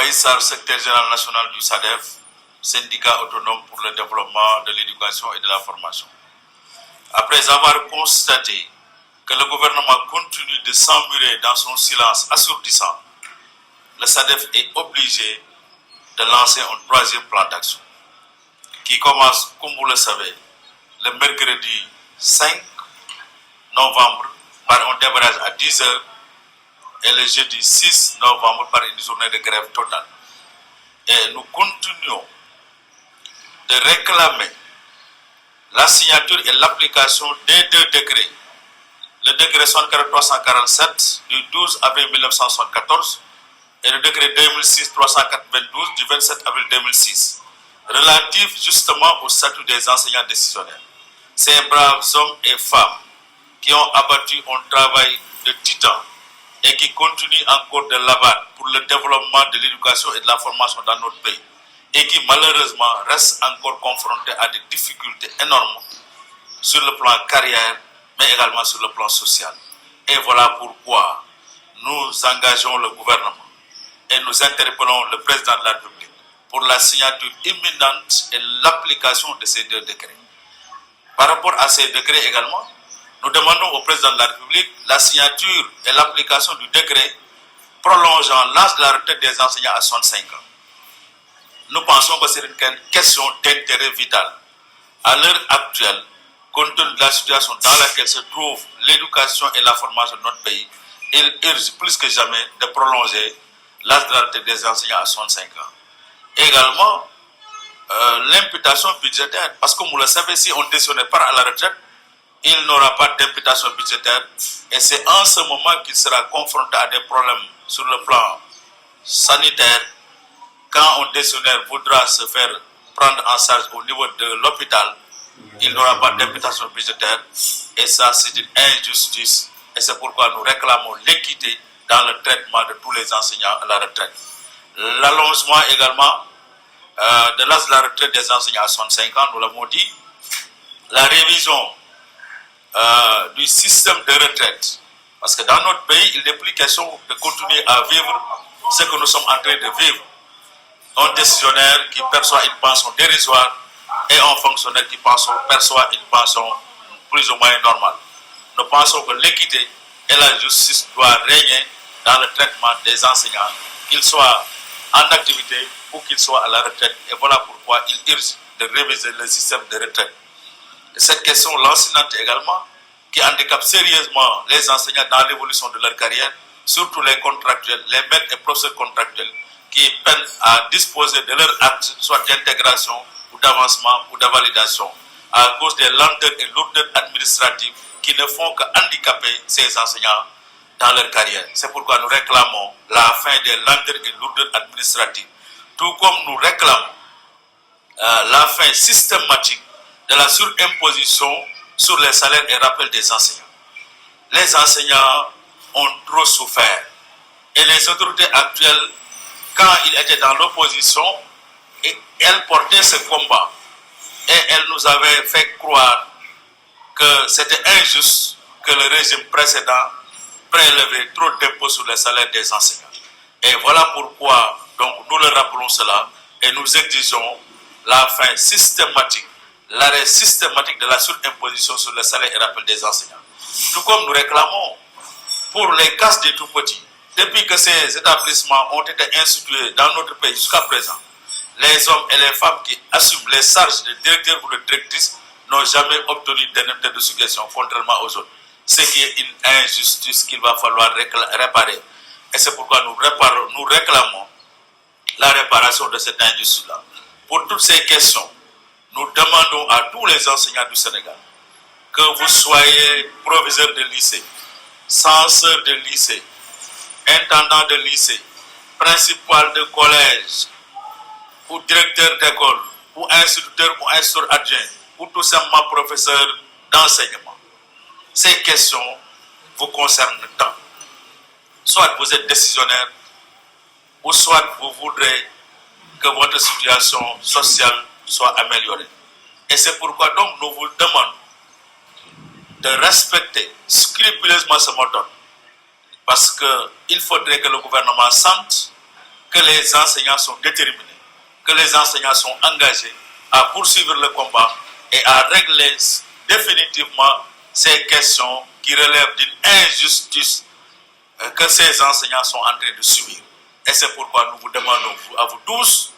Baïssar, secrétaire général national du SADEF, syndicat autonome pour le développement de l'éducation et de la formation. Après avoir constaté que le gouvernement continue de s'emmurer dans son silence assourdissant, le SADEF est obligé de lancer un troisième plan d'action qui commence, comme vous le savez, le mercredi 5 novembre par un démarrage à 10 h et le jeudi 6 novembre par une journée de grève totale. Et nous continuons de réclamer la signature et l'application des deux décrets. Le décret 347 du 12 avril 1974 et le décret 2006-392 du 27 avril 2006, relatif justement au statut des enseignants décisionnaires. Ces braves hommes et femmes qui ont abattu un travail de titan et qui continuent encore de l'abattre pour le développement de l'éducation et de la formation dans notre pays et qui malheureusement restent encore confrontés à des difficultés énormes sur le plan carrière mais également sur le plan social. Et voilà pourquoi nous engageons le gouvernement et nous interpellons le président de la République pour la signature imminente et l'application de ces deux décrets. Par rapport à ces décrets également, nous demandons au président de la République la signature et l'application du décret prolongeant l'âge de la retraite des enseignants à 65 ans. Nous pensons que c'est une question d'intérêt vital. À l'heure actuelle, compte tenu de la situation dans laquelle se trouve l'éducation et la formation de notre pays, il urge plus que jamais de prolonger l'âge de la retraite des enseignants à 65 ans. Également, l'imputation budgétaire, parce que vous le savez, si on décisionnaire part à la retraite, il n'aura pas d'imputation budgétaire et c'est en ce moment qu'il sera confronté à des problèmes sur le plan sanitaire. Quand un décisionnaire voudra se faire prendre en charge au niveau de l'hôpital, il n'aura pas d'imputation budgétaire et ça c'est une injustice et c'est pourquoi nous réclamons l'équité dans le traitement de tous les enseignants à la retraite. L'allongement également de l'âge de la retraite des enseignants à 65 ans, nous l'avons dit, la révision du système de retraite, parce que dans notre pays, il n'est plus question de continuer à vivre ce que nous sommes en train de vivre. Un décisionnaire qui perçoit une pension dérisoire et un fonctionnaire qui perçoit une pension plus ou moins normale. Nous pensons que l'équité et la justice doivent régner dans le traitement des enseignants, qu'ils soient en activité ou qu'ils soient à la retraite. Et voilà pourquoi il urge de réviser le système de retraite. Et cette question lancinante également, qui handicape sérieusement les enseignants dans l'évolution de leur carrière, surtout les contractuels, les maîtres et professeurs contractuels, qui peinent à disposer de leur acte, soit d'intégration ou d'avancement ou de validation, à cause des lenteurs et lourdeurs administratives qui ne font que handicaper ces enseignants dans leur carrière. C'est pourquoi nous réclamons la fin des lenteurs et lourdeurs administratives, tout comme nous réclamons la fin systématique de la surimposition sur les salaires et rappels des enseignants. Les enseignants ont trop souffert et les autorités actuelles, quand ils étaient dans l'opposition, elles portaient ce combat et elles nous avaient fait croire que c'était injuste que le régime précédent prélevait trop d'impôts sur les salaires des enseignants. Et voilà pourquoi donc, nous leur rappelons cela et nous exigeons la fin systématique, l'arrêt systématique de la surimposition sur les salaires et rappels des enseignants. Tout comme nous réclamons pour les classes des tout-petits, depuis que ces établissements ont été institués dans notre pays jusqu'à présent, les hommes et les femmes qui assument les charges de directeur ou de directrice n'ont jamais obtenu d'indemnité de suggestion, contrairement aux autres. Ce qui est une injustice qu'il va falloir réparer. Et c'est pourquoi nous réclamons la réparation de cette injustice-là. Pour toutes ces questions, nous demandons à tous les enseignants du Sénégal, que vous soyez proviseur de lycée, censeur de lycée, intendant de lycée, principal de collège, ou directeur d'école, ou instituteur ou instituteur adjoint, ou tout simplement professeur d'enseignement. Ces questions vous concernent tant. Soit vous êtes décisionnaire, ou soit vous voudrez que votre situation sociale soit améliorée. Et c'est pourquoi donc nous vous demandons de respecter scrupuleusement ce mot d'ordre. Parce qu'il faudrait que le gouvernement sente que les enseignants sont déterminés, que les enseignants sont engagés à poursuivre le combat et à régler définitivement ces questions qui relèvent d'une injustice que ces enseignants sont en train de subir. Et c'est pourquoi nous vous demandons à vous tous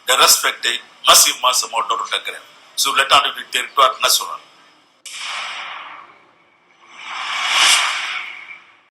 de respecter massivement ce mot d'ordre de grève sur l'étendue du territoire national.